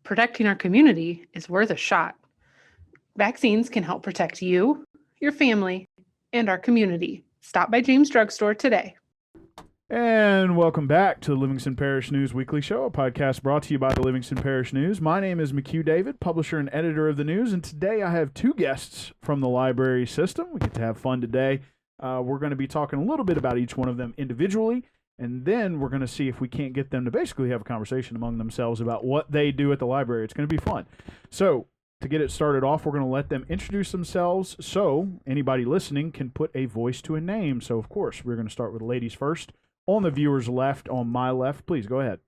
protecting our community is worth a shot. Vaccines can help protect you, your family, and our community. Stop by James Drugstore today. And welcome back to the Livingston Parish News Weekly Show, a podcast brought to you by the Livingston Parish News. My name is McHugh David, publisher and editor of the news, and today I have two guests from the library system. We get to have fun today. We're going to be talking a little bit about each one of them individually, and then we're going to see if we can't get them to basically have a conversation among themselves about what they do at the library. It's going to be fun. So, to get it started off, we're going to let them introduce themselves so anybody listening can put a voice to a name. So, of course, we're going to start with ladies first. On the viewer's left, on my left, please go ahead.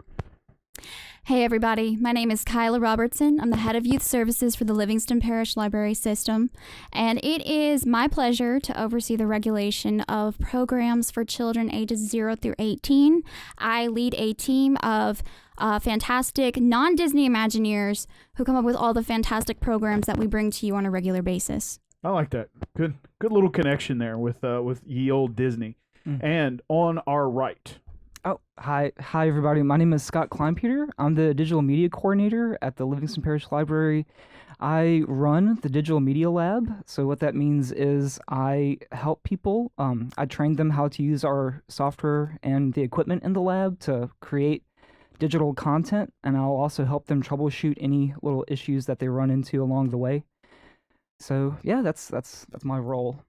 Hey everybody, my name is Kyla Robertson. I'm the head of youth services for the Livingston Parish Library System, and it is my pleasure to oversee the regulation of programs for children ages 0 through 18. I lead a team of fantastic non-Disney Imagineers who come up with all the fantastic programs that we bring to you on a regular basis. I like that. Good little connection there with ye old Disney. And on our right. Oh, hi everybody. My name is Scott Kleinpeter. I'm the digital media coordinator at the Livingston Parish Library. I run the digital media lab. So what that means is I help people. I train them how to use our software and the equipment in the lab to create digital content, and I'll also help them troubleshoot any little issues that they run into along the way. So yeah, that's my role.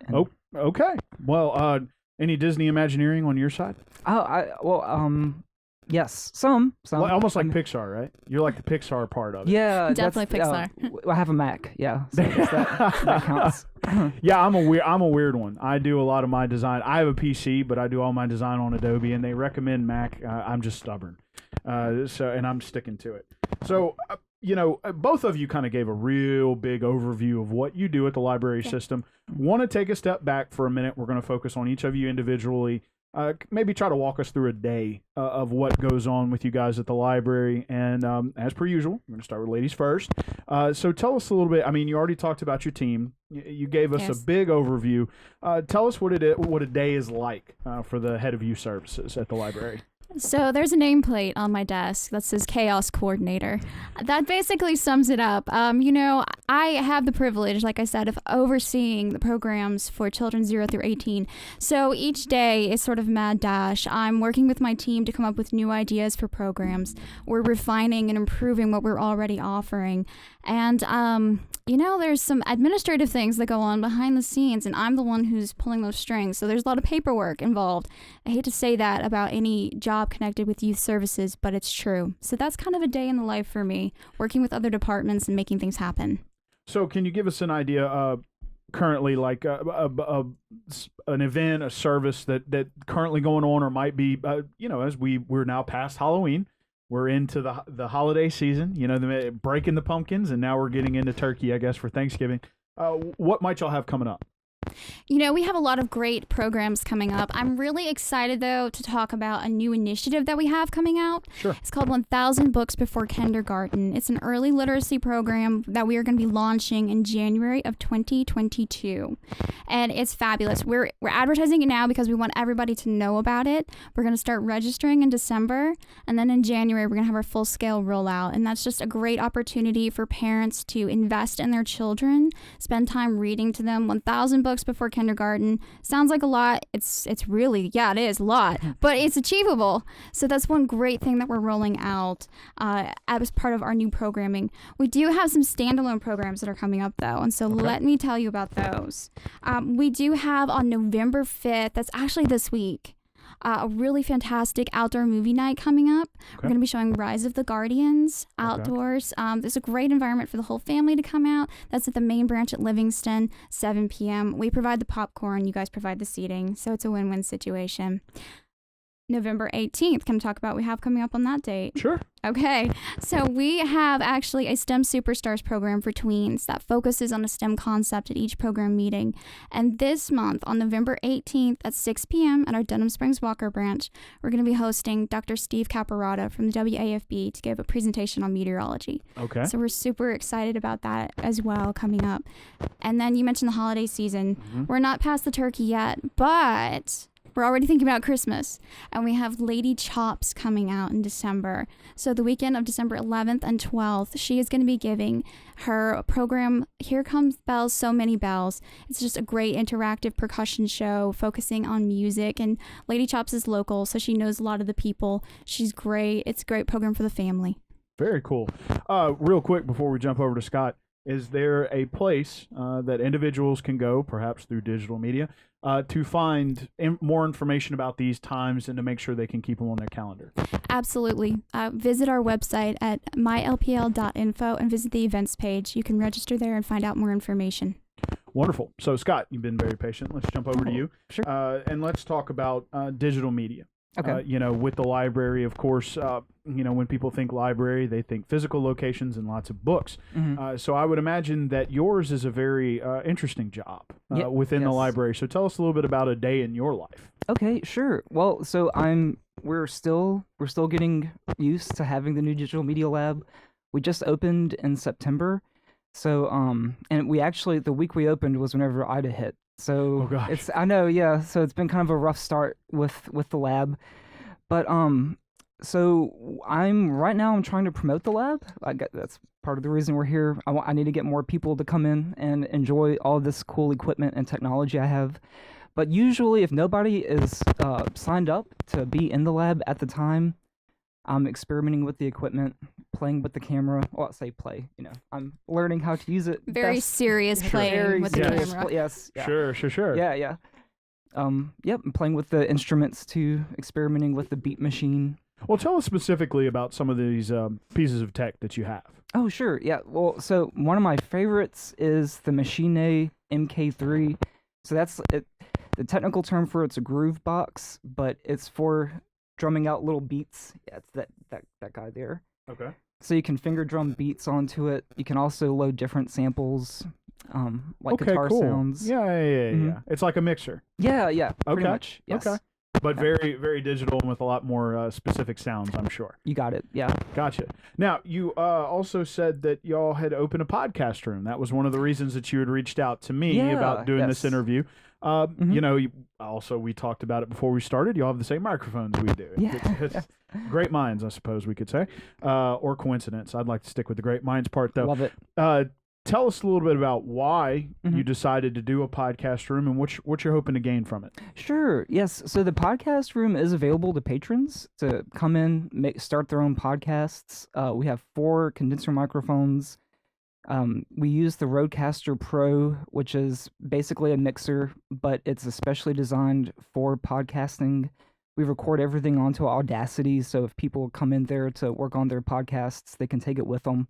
And Okay. Well, any Disney Imagineering on your side? Yes, some. Well, almost like Pixar, right? You're like the Pixar part of it. Yeah, definitely Pixar. I have a Mac, yeah. So that counts. Yeah, I'm a weird one. I do a lot of my design. I have a PC, but I do all my design on Adobe, and they recommend Mac. I'm just stubborn, and I'm sticking to it. So, both of you kind of gave a real big overview of what you do at the library system. Want to take a step back for a minute. We're going to focus on each of you individually. Maybe try to walk us through a day of what goes on with you guys at the library. And as per usual, I'm going to start with ladies first. So tell us a little bit. I mean, you already talked about your team. You gave us a big overview. Tell us what a day is like for the head of youth services at the library. So there's a nameplate on my desk that says Chaos Coordinator. That basically sums it up. I have the privilege, like I said, of overseeing the programs for children 0 through 18. So each day is sort of mad dash. I'm working with my team to come up with new ideas for programs. We're refining and improving what we're already offering. And, there's some administrative things that go on behind the scenes, and I'm the one who's pulling those strings. So there's a lot of paperwork involved. I hate to say that about any job connected with youth services, but it's true. So that's kind of a day in the life for me, working with other departments and making things happen. So can you give us an idea currently, like an event, a service that currently going on or might be, as we're now past Halloween. We're into the holiday season, breaking the pumpkins, and now we're getting into turkey, I guess, for Thanksgiving. What might y'all have coming up? We have a lot of great programs coming up. I'm really excited, though, to talk about a new initiative that we have coming out. Sure. It's called 1,000 Books Before Kindergarten. It's an early literacy program that we are going to be launching in January of 2022. And it's fabulous. We're advertising it now because we want everybody to know about it. We're going to start registering in December, and then in January, we're going to have our full-scale rollout. And that's just a great opportunity for parents to invest in their children, spend time reading to them. 1,000 books before kindergarten sounds like a lot. It's really, it is a lot, but it's achievable. So that's one great thing that we're rolling out as part of our new programming. We do have some standalone programs that are coming up, though, and so let me tell you about those. We do have on November 5th, that's actually this week, a really fantastic outdoor movie night coming up. We're going to be showing Rise of the Guardians outdoors. There's a great environment for the whole family to come out. That's at the main branch at Livingston, 7 p.m. We provide the popcorn. You guys provide the seating. So it's a win-win situation. November 18th. Can I talk about what we have coming up on that date? Sure. Okay. So we have actually a STEM Superstars program for tweens that focuses on a STEM concept at each program meeting. And this month, on November 18th at 6 p.m. at our Denham Springs Walker branch, we're going to be hosting Dr. Steve Caparata from the WAFB to give a presentation on meteorology. Okay. So we're super excited about that as well coming up. And then you mentioned the holiday season. We're not past the turkey yet, but we're already thinking about Christmas. And we have Lady Chops coming out in December. So the weekend of December 11th and 12th, she is going to be giving her program, Here Comes Bells, So Many Bells. It's just a great interactive percussion show focusing on music. And Lady Chops is local, so she knows a lot of the people. She's great. It's a great program for the family. Very cool. Real quick before we jump over to Scott, is there a place that individuals can go, perhaps through digital media, to find more information about these times and to make sure they can keep them on their calendar? Absolutely. Visit our website at mylpl.info and visit the events page. You can register there and find out more information. Wonderful. So, Scott, you've been very patient. Let's jump over to you. Sure. And let's talk about digital media. Okay. With the library, of course, when people think library, they think physical locations and lots of books. Mm-hmm. So I would imagine that yours is a very interesting job within the Yes. library. So tell us a little bit about a day in your life. Okay, sure. Well, so we're still getting used to having the new digital media lab. We just opened in September. So and we actually, the week we opened was whenever Ida hit. So Oh, gosh. I know, yeah. So it's been kind of a rough start with the lab. But so right now I'm trying to promote the lab. That's part of the reason we're here. I need to get more people to come in and enjoy all this cool equipment and technology I have. But usually if nobody is signed up to be in the lab at the time, I'm experimenting with the equipment, playing with the camera. Well, I say play, I'm learning how to use it. Very best. serious playing Very with the serious camera. Yes. Yeah. Sure. Yeah. Yep, I'm playing with the instruments too, experimenting with the beat machine. Well, tell us specifically about some of these pieces of tech that you have. Oh, sure. Yeah. Well, so one of my favorites is the Machine MK3. So that's it. The technical term for it's a groove box, but it's for drumming out little beats. Yeah, it's that guy there. Okay. So you can finger drum beats onto it. You can also load different samples, like guitar cool. sounds. Yeah. It's like a mixer. Yeah. Pretty Okay. much. Yes. Okay. But very, very digital and with a lot more specific sounds, I'm sure. You got it. Yeah. Gotcha. Now, you also said that y'all had opened a podcast room. That was one of the reasons that you had reached out to me Yeah, about doing this yes. interview. We talked about it before we started. Y'all have the same microphones we do. Yeah. It's great minds, I suppose we could say, or coincidence. I'd like to stick with the great minds part, though. Love it. Tell us a little bit about why Mhm. you decided to do a podcast room and what you're hoping to gain from it. Sure. Yes. So the podcast room is available to patrons to come in, start their own podcasts. We have 4 condenser microphones. We use the Rodecaster Pro, which is basically a mixer, but it's especially designed for podcasting. We record everything onto Audacity, so if people come in there to work on their podcasts, they can take it with them.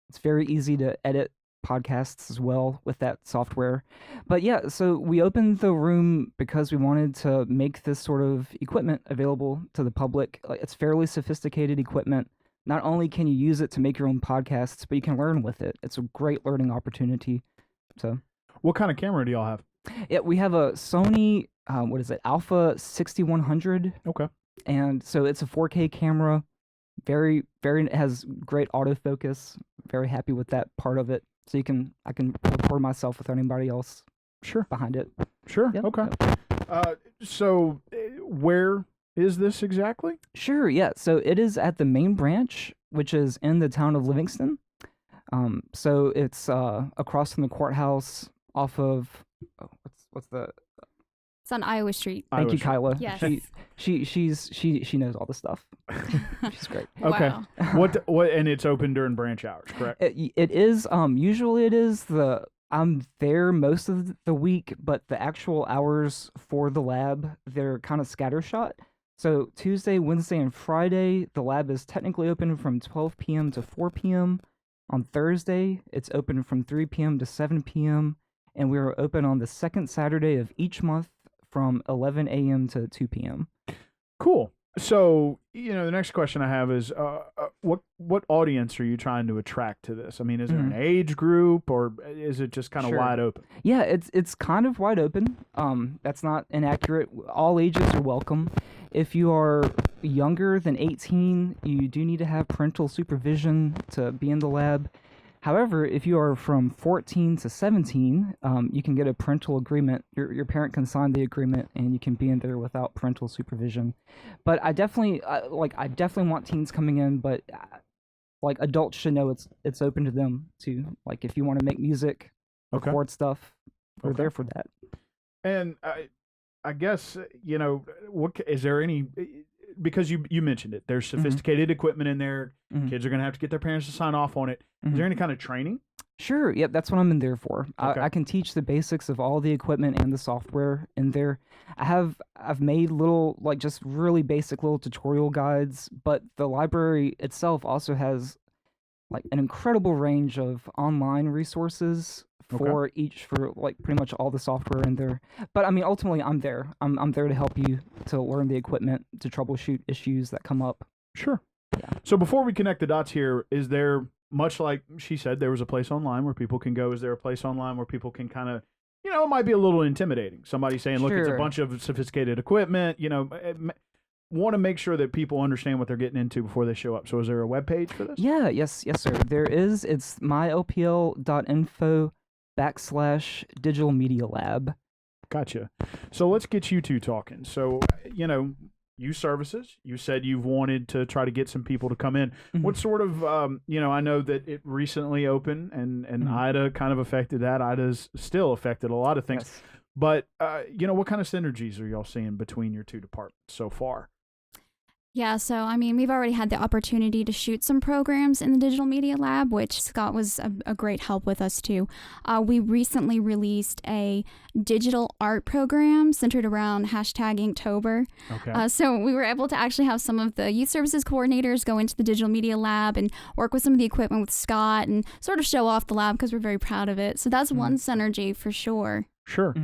It's very easy to edit podcasts as well with that software. But yeah, so we opened the room because we wanted to make this sort of equipment available to the public. It's fairly sophisticated equipment. Not only can you use it to make your own podcasts, but you can learn with it. It's a great learning opportunity. So, What kind of camera do y'all have? yeah, we have a Sony, Alpha 6100. Okay. And so it's a 4K camera. Very, it has great autofocus. Very happy with that part of it. So I can record myself without anybody else Sure. behind it. Sure. Yep. Okay. So where is this exactly? Sure, yeah. So it is at the main branch, which is in the town of Livingston. So it's across from the courthouse, off of what's the? It's on Iowa Street. Thank you, Kyla. Yes. She knows all the stuff. She's great. Okay. Wow. What? And it's open during branch hours, correct? It is. Usually it is I'm there most of the week, but the actual hours for the lab, they're kind of scattershot. So Tuesday, Wednesday, and Friday, the lab is technically open from 12 p.m. to 4 p.m. On Thursday, it's open from 3 p.m. to 7 p.m. And we are open on the second Saturday of each month from 11 a.m. to 2 p.m. Cool. So, the next question I have is, what audience are you trying to attract to this? I mean, is there an age group, or is it just kind of Sure. wide open? Yeah, it's kind of wide open. That's not inaccurate. All ages are welcome. If you are younger than 18, you do need to have parental supervision to be in the lab. However, if you are from 14 to 17, you can get a parental agreement. Your parent can sign the agreement, and you can be in there without parental supervision. But I definitely want teens coming in, but like adults should know it's open to them too. Like if you want to make music, record stuff, we're there for that. And I guess what is there any? Because you mentioned it, there's sophisticated equipment in there. Kids are going to have to get their parents to sign off on it. Is there any kind of training? Sure. Yep. That's what I'm in there for. Okay. I can teach the basics of all the equipment and the software in there. I've made little, like just really basic little tutorial guides, but the library itself also has like an incredible range of online resources for like pretty much all the software in there. But I mean, ultimately, I'm there. I'm there to help you to learn the equipment, to troubleshoot issues that come up. Sure. Yeah. So before we connect the dots here, is there, much like she said, there was a place online where people can go. Is there a place online where people can kind of, it might be a little intimidating. Somebody saying, look, it's a bunch of sophisticated equipment, want to make sure that people understand what they're getting into before they show up. So is there a web page for this? Yeah, yes, sir. There is. It's mylpl.info/digital media lab. Gotcha. So let's get you two talking. So, youth services, you said you've wanted to try to get some people to come in. What sort of, I know that it recently opened and Ida kind of affected that. Ida's still affected a lot of things. Yes. But, what kind of synergies are y'all seeing between your two departments so far? Yeah, so I mean, we've already had the opportunity to shoot some programs in the Digital Media Lab, which Scott was a great help with us too. We recently released a digital art program centered around #Inktober. Okay. So we were able to actually have some of the youth services coordinators go into the Digital Media Lab and work with some of the equipment with Scott and sort of show off the lab because we're very proud of it. So that's one synergy for sure. Sure.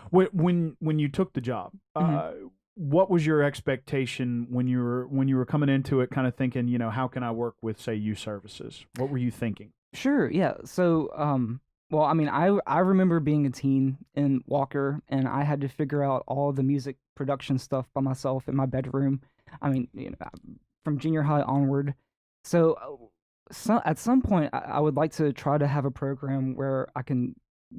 When you took the job, what was your expectation when you were coming into it, kind of thinking, how can I work with, say, youth services? What were you thinking? Sure, yeah. So, well, I mean, I remember being a teen in Walker, and I had to figure out all the music production stuff by myself in my bedroom. I mean, from junior high onward. So at some point, I would like to try to have a program where I can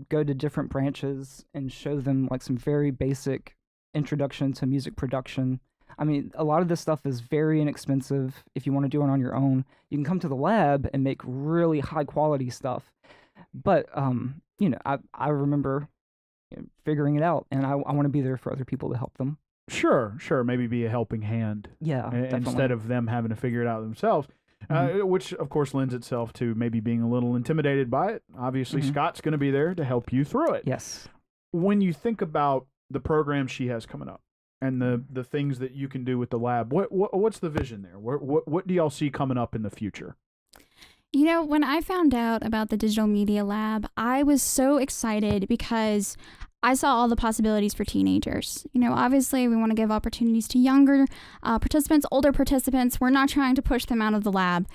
go to different branches and show them like some very basic introduction to music production. I mean, a lot of this stuff is very inexpensive if you want to do it on your own. You can come to the lab and make really high quality stuff. But I remember figuring it out, and I want to be there for other people to help them. Sure. Maybe be a helping hand. Yeah, instead of them having to figure it out themselves. Which of course lends itself to maybe being a little intimidated by it. Obviously, Scott's going to be there to help you through it. Yes. When you think about the program she has coming up and the things that you can do with the lab, what's the vision there? What do y'all see coming up in the future? When I found out about the Digital Media Lab, I was so excited because I saw all the possibilities for teenagers. Obviously we want to give opportunities to younger participants, older participants. We're not trying to push them out of the lab,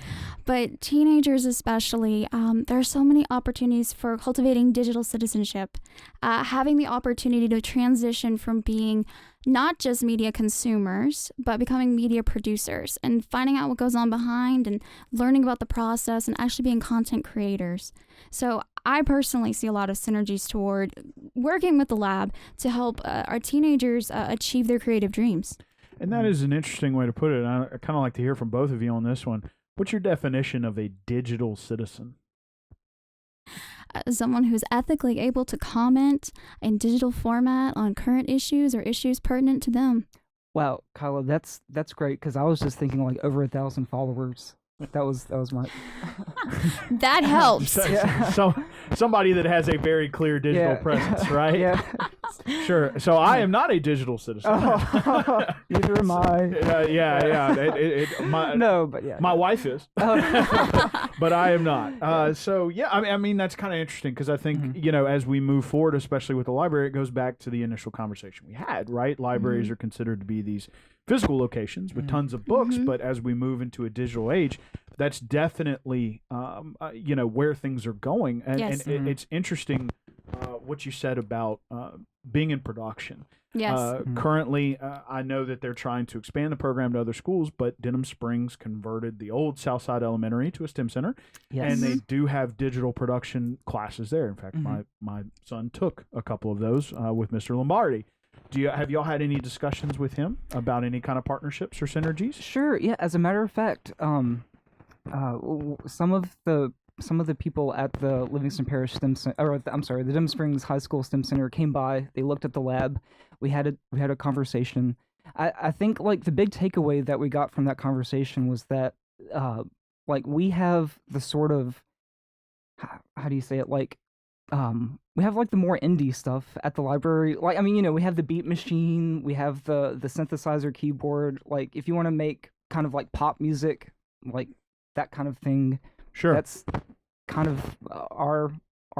but teenagers especially, there are so many opportunities for cultivating digital citizenship, having the opportunity to transition from being not just media consumers, but becoming media producers and finding out what goes on behind and learning about the process and actually being content creators. So I personally see a lot of synergies toward working with the lab to help our teenagers achieve their creative dreams. And that is an interesting way to put it. I kind of like to hear from both of you on this one. What's your definition of a digital citizen? Someone who's ethically able to comment in digital format on current issues or issues pertinent to them. Wow, Kyla, that's great, because I was just thinking like over 1,000 followers. That was my. That helps. So somebody that has a very clear digital presence, right? Yeah. Sure. So I am not a digital citizen. Neither am I. Yeah. No, but yeah. My wife is, but I am not. So yeah, I mean that's kind of interesting because I think as we move forward, especially with the library, it goes back to the initial conversation we had. Right? Libraries are considered to be these physical locations with tons of books, but as we move into a digital age, that's definitely where things are going, and, Yes. and it's interesting what you said about being in production. Yes. Currently, I know that they're trying to expand the program to other schools, but Denham Springs converted the old Southside Elementary to a STEM center, Yes. and they do have digital production classes there. In fact, my son took a couple of those with Mr. Lombardi. Have y'all had any discussions with him about any kind of partnerships or synergies? Sure. Yeah. As a matter of fact, some of the people at the Livingston Parish STEM Center, or I'm sorry, the Denham Springs High School STEM Center came by. They looked at the lab. We had a conversation. I think like the big takeaway that we got from that conversation was that like we have the sort of how do you say it, like we have like the more indie stuff at the library. Like, I mean, you know, we have the beat machine, we have the synthesizer keyboard. Like, if you want to make kind of like pop music, like that kind of thing, Sure. that's kind of our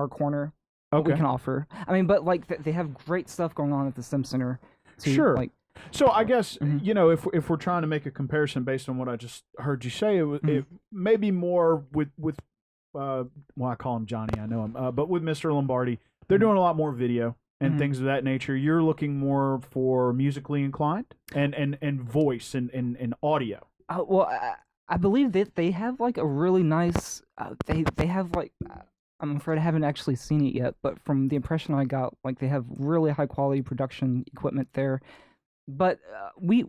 corner. What Okay. we can offer. I mean, but like they have great stuff going on at the STEM Center. Too. Sure. Like, So I guess you know, if we're trying to make a comparison based on what I just heard you say, it may be more with well, I call him Johnny, I know him, but with Mr. Lombardi, they're doing a lot more video and things of that nature. You're looking more for musically inclined and voice and audio. well, I believe that they have like a really nice. They have like. I'm afraid I haven't actually seen it yet, but from the impression I got, like they have really high quality production equipment there. But we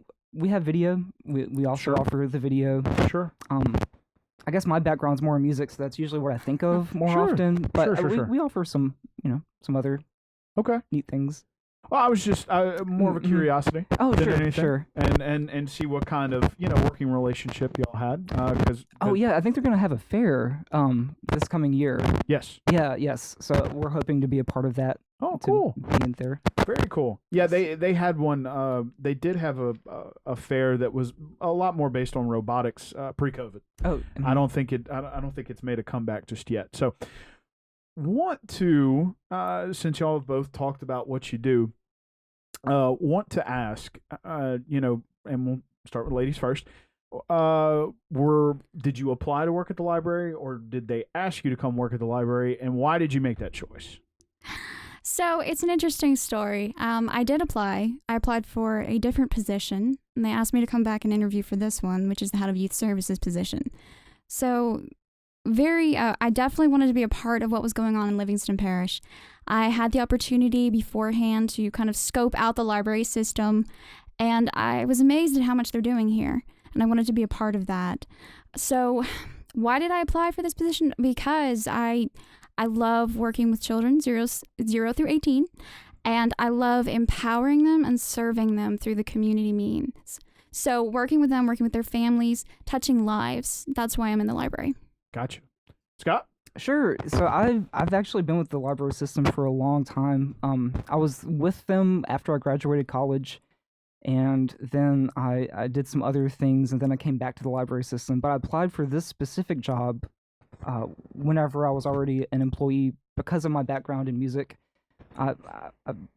have video. We also offer the video. Sure. I guess my background's more in music, so that's usually what I think of more Sure. often. But Sure. we offer some, some other Okay. neat things. Well, I was just more of a curiosity Oh, than sure, anything, sure. and see what kind of working relationship y'all had. Because Oh yeah, I think they're gonna have a fair this coming year. yes. Yeah, yes. So we're hoping to be a part of that. Oh, to cool. Be in there. Very cool. Yeah, they had one. They did have a fair that was a lot more based on robotics pre-COVID. Oh, I don't think it's made a comeback just yet. So, want to since y'all have both talked about what you do, want to ask, and we'll start with ladies first. Did you apply to work at the library, or did they ask you to come work at the library, and why did you make that choice? So it's an interesting story. I did apply. I applied for a different position, and they asked me to come back and interview for this one, which is the head of youth services position. So I definitely wanted to be a part of what was going on in Livingston Parish. I had the opportunity beforehand to kind of scope out the library system, and I was amazed at how much they're doing here, and I wanted to be a part of that. So why did I apply for this position? Because I love working with children 0 through 18, and I love empowering them and serving them through the community means. So working with them, working with their families, touching lives, that's why I'm in the library. Gotcha. Scott? Sure. So I've actually been with the library system for a long time. I was with them after I graduated college, and then I did some other things, and then I came back to the library system. But I applied for this specific job whenever I was already an employee because of my background in music. I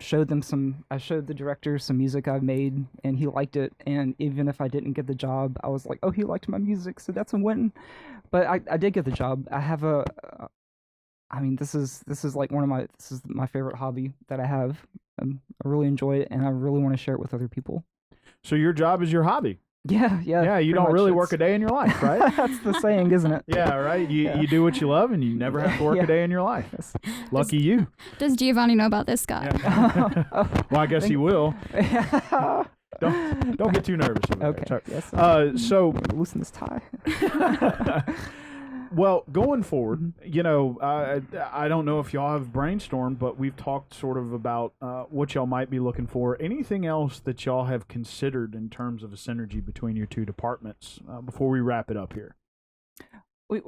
showed the director some music I've made, and he liked it. And even if I didn't get the job, I was like, oh, he liked my music, so that's a win. But I did get the job. I have this is my favorite hobby that I have. I really enjoy it, and I really want to share it with other people. So your job is your hobby. Yeah. Yeah, you don't really work a day in your life, right? That's the saying, isn't it? Yeah, right. You do what you love, and you never have to work a day in your life. Lucky you. Does Giovanni know about this, Scott? Yeah. Well, I guess he will. Don't get too nervous. Okay. Sorry. Yes. So loosen this tie. Well, going forward, I don't know if y'all have brainstormed, but we've talked sort of about what y'all might be looking for. Anything else that y'all have considered in terms of a synergy between your two departments before we wrap it up here? Well,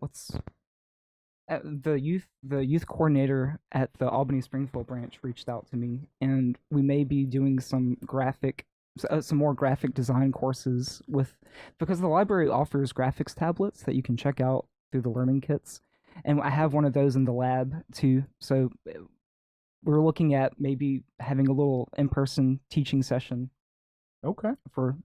what's the youth coordinator at the Albany Springfield branch reached out to me, and we may be doing some more graphic design courses because the library offers graphics tablets that you can check out through the learning kits, and I have one of those in the lab too. So we're looking at maybe having a little in-person teaching session. Okay. For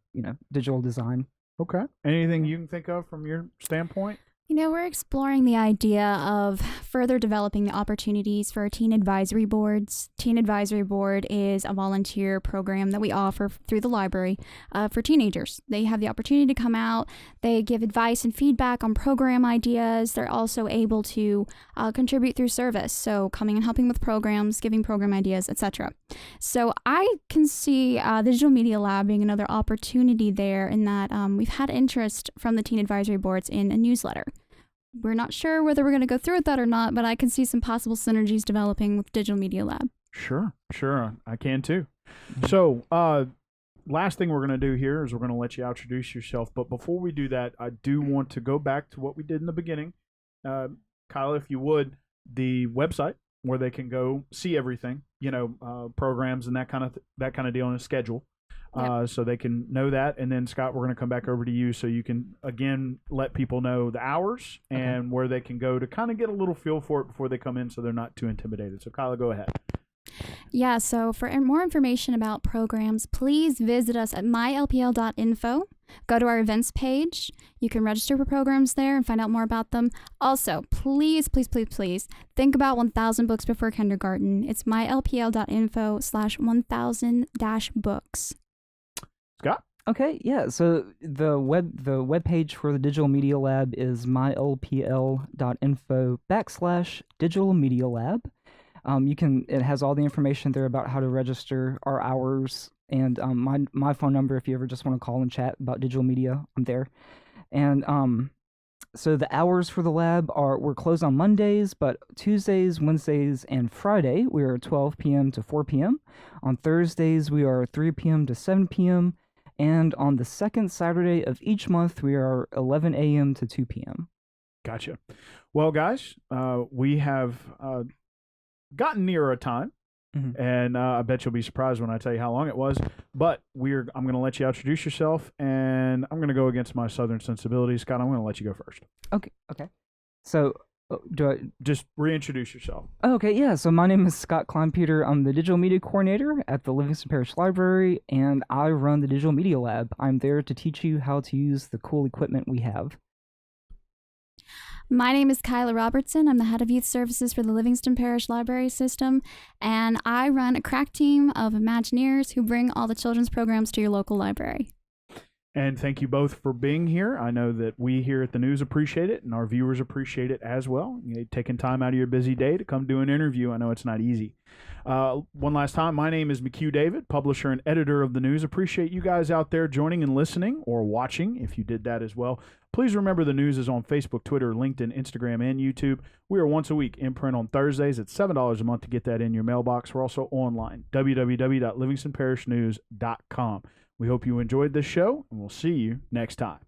digital design. Okay. Anything you can think of from your standpoint? We're exploring the idea of further developing the opportunities for teen advisory boards. Teen Advisory Board is a volunteer program that we offer through the library for teenagers. They have the opportunity to come out. They give advice and feedback on program ideas. They're also able to contribute through service, so coming and helping with programs, giving program ideas, etc. So I can see the Digital Media Lab being another opportunity there in that we've had interest from the teen advisory boards in a newsletter. We're not sure whether we're going to go through with that or not, but I can see some possible synergies developing with Digital Media Lab. Sure. I can too. So, last thing we're going to do here is we're going to let you introduce yourself. But before we do that, I do want to go back to what we did in the beginning. Kyla, if you would, the website where they can go see everything, programs and that kind of deal, and a schedule. Yep. So they can know that. And then, Scott, we're going to come back over to you so you can, again, let people know the hours and where they can go to kind of get a little feel for it before they come in so they're not too intimidated. So, Kyla, go ahead. Yeah, so for more information about programs, please visit us at mylpl.info. Go to our events page. You can register for programs there and find out more about them. Also, please think about 1,000 Books Before Kindergarten. It's mylpl.info/1000-books. Scott? Okay, yeah. So the web page for the Digital Media Lab is mylpl.info/Digital Media Lab. It has all the information there about how to register, our hours, and my phone number if you ever just want to call and chat about digital media. I'm there. And so the hours for the lab we're closed on Mondays, but Tuesdays, Wednesdays, and Friday we are 12 p.m. to 4 p.m. On Thursdays we are 3 p.m. to 7 p.m. And on the second Saturday of each month, we are 11 a.m. to 2 p.m. Gotcha. Well, guys, we have gotten near a time, and I bet you'll be surprised when I tell you how long it was. But I'm going to let you introduce yourself, and I'm going to go against my Southern sensibilities. Scott, I'm going to let you go first. Okay. So, do I just reintroduce yourself? Okay, yeah. So my name is Scott Kleinpeter. I'm the Digital Media Coordinator at the Livingston Parish Library, and I run the Digital Media Lab. I'm there to teach you how to use the cool equipment we have. My name is Kyla Robertson. I'm the head of youth services for the Livingston Parish Library System, and I run a crack team of Imagineers who bring all the children's programs to your local library. And thank you both for being here. I know that we here at the News appreciate it, and our viewers appreciate it as well. Taking time out of your busy day to come do an interview. I know it's not easy. One last time, my name is McHugh David, publisher and editor of the News. Appreciate you guys out there joining and listening, or watching if you did that as well. Please remember the News is on Facebook, Twitter, LinkedIn, Instagram, and YouTube. We are once a week in print on Thursdays at $7 a month to get that in your mailbox. We're also online, www.livingstonparishnews.com. We hope you enjoyed this show, and we'll see you next time.